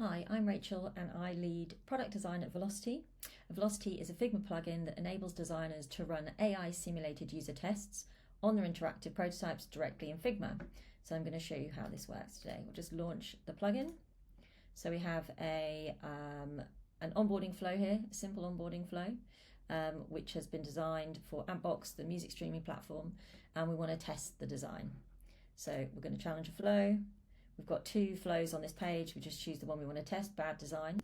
Hi, I'm Rachel and I lead product design at Velocity. Velocity is a Figma plugin that enables designers to run AI simulated user tests on their interactive prototypes directly in Figma. So I'm going to show you how this works today. We'll just launch the plugin. So we have an onboarding flow here, a simple onboarding flow, which has been designed for Antbox, the music streaming platform, and we want to test the design. So we're going to challenge a flow. We've got two flows on this page. We just choose the one we want to test, bad design.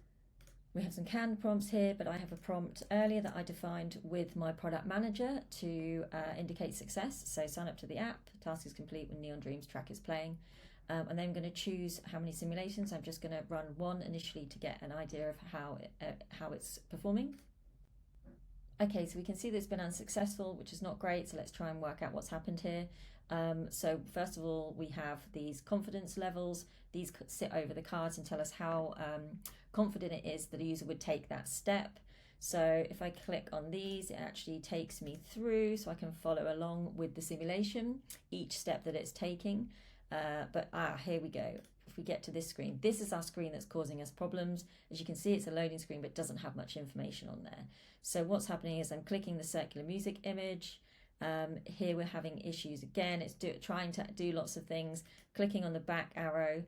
We have some canned prompts here, but I have a prompt earlier that I defined with my product manager to indicate success. So sign up to the app, task is complete when Neon Dreams track is playing. And then I'm going to choose how many simulations. I'm just going to run one initially to get an idea of how it's performing. Okay, so we can see that it's been unsuccessful, which is not great. So let's try and work out what's happened here. So first of all, we have these confidence levels. These sit over the cards and tell us how confident it is that a user would take that step. So if I click on these, it actually takes me through so I can follow along with the simulation, each step that it's taking. Here we go. If we get to this screen, this is our screen that's causing us problems. As you can see, it's a loading screen, but doesn't have much information on there. So what's happening is I'm clicking the circular music image. Here we're having issues again. It's trying to do lots of things, clicking on the back arrow.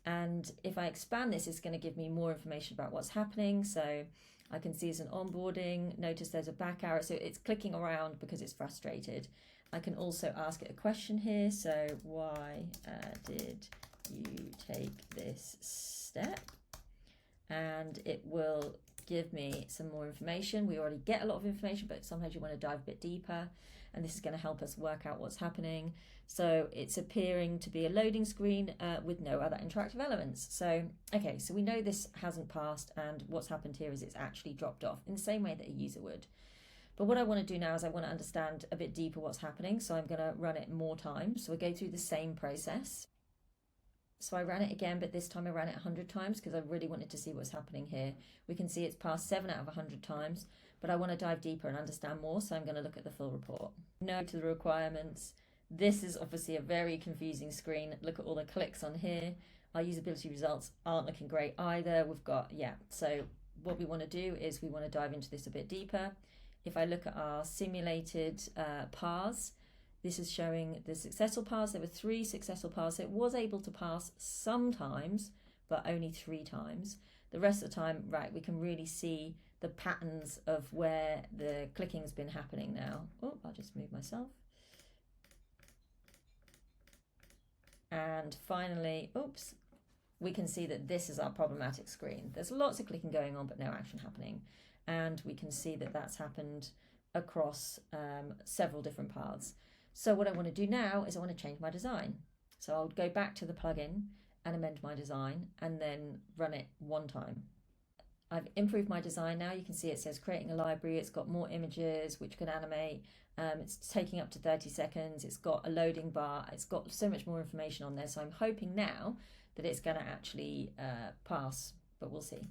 And if I expand this, it's going to give me more information about what's happening. So I can see it's an onboarding. Notice there's a back arrow. So it's clicking around because it's frustrated. I can also ask it a question here. So why did you take this step? And it will give me some more information. We already get a lot of information, but sometimes you want to dive a bit deeper, and this is going to help us work out what's happening. So it's appearing to be a loading screen with no other interactive elements. So, okay, so we know this hasn't passed, and what's happened here is it's actually dropped off in the same way that a user would. But what I want to do now is I want to understand a bit deeper what's happening. So I'm going to run it more times. So we go through the same process. So I ran it again, but this time I ran it 100 times because I really wanted to see what's happening here. We can see it's passed 7 out of 100 times, but I want to dive deeper and understand more. So I'm going to look at the full report. No to the requirements. This is obviously a very confusing screen. Look at all the clicks on here. Our usability results aren't looking great either. We've got, so what we want to do is we want to dive into this a bit deeper. If I look at our simulated paths, this is showing the successful paths. There were 3 successful paths. It was able to pass sometimes, but only 3 times. The rest of the time, right, we can really see the patterns of where the clicking's been happening now. Oh, I'll just move myself. And finally, oops, we can see that this is our problematic screen. There's lots of clicking going on, but no action happening. And we can see that that's happened across several different paths. So what I want to do now is I want to change my design. So I'll go back to the plugin and amend my design and then run it one time. I've improved my design now. You can see it says creating a library. It's got more images which can animate. It's taking up to 30 seconds. It's got a loading bar. It's got so much more information on there. So I'm hoping now that it's going to actually pass, but we'll see.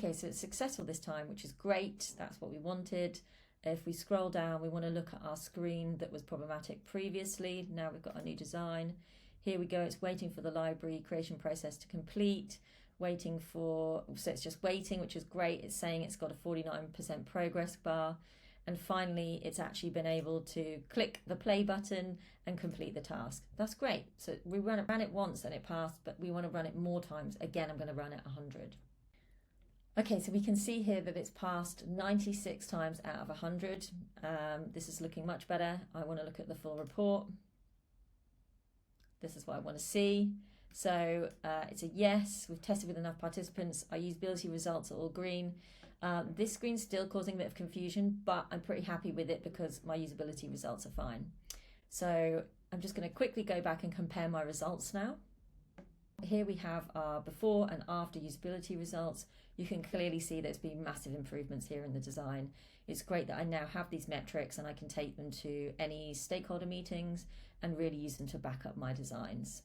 Okay, so it's successful this time, which is great. That's what we wanted. If we scroll down, we want to look at our screen that was problematic previously. Now we've got a new design. Here we go. It's waiting for the library creation process to complete. So it's just waiting, which is great. It's saying it's got a 49% progress bar. And finally, it's actually been able to click the play button and complete the task. That's great. So we ran it once and it passed, but we want to run it more times. Again, I'm going to run it 100. Okay, so we can see here that it's passed 96 times out of 100. This is looking much better. I want to look at the full report. This is what I want to see. So it's a yes. We've tested with enough participants. Our usability results are all green. This screen's still causing a bit of confusion, but I'm pretty happy with it because my usability results are fine. So I'm just going to quickly go back and compare my results now. Here we have our before and after usability results. You can clearly see there's been massive improvements here in the design. It's great that I now have these metrics and I can take them to any stakeholder meetings and really use them to back up my designs.